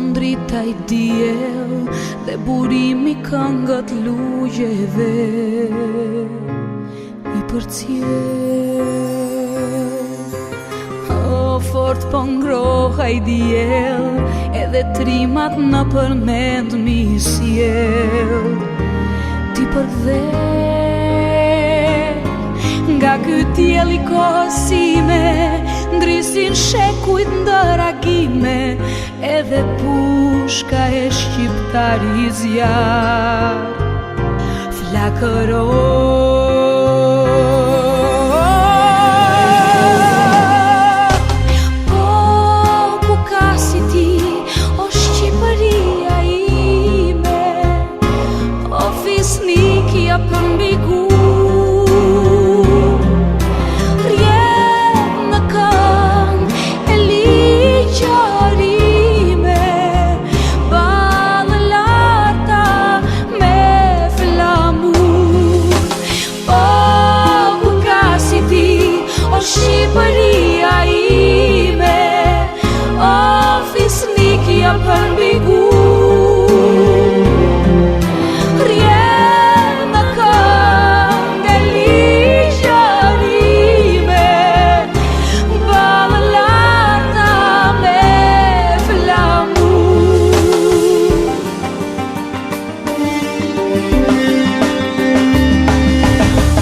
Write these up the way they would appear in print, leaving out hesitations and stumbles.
Fillon drita I diell dhe burimi këngët lujeve I përcjell. O fort po ngroha I diell edhe trimat në përmend mi sjell. Ti përkthe nga ky diell I kosime, ndrisin shekujt ndëragime, edhe pushka e shqiptari zjar flakëror. Po buka si ti, o Shqipëria ime, o fisnikja përmbigu, Shqipëria ime, o fisnikja përmbigu, rjen në këngë e ligjërime, ballë larta me flamur.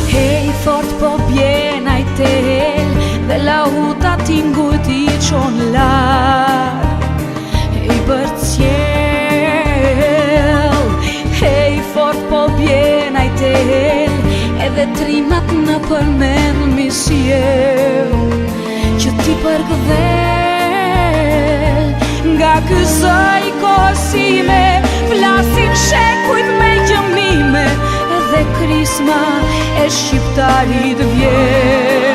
Hej fort po bjen ai tel, dhe lahuta tingut I qon larg, I përcjell. Hej fort po bjen ai tel, edhe trimat në përmend mi sjell. Që ti përkthe nga ky zë I kosime, flasin shekujt me gjëmime, edhe krisma e shqiptarit vjen.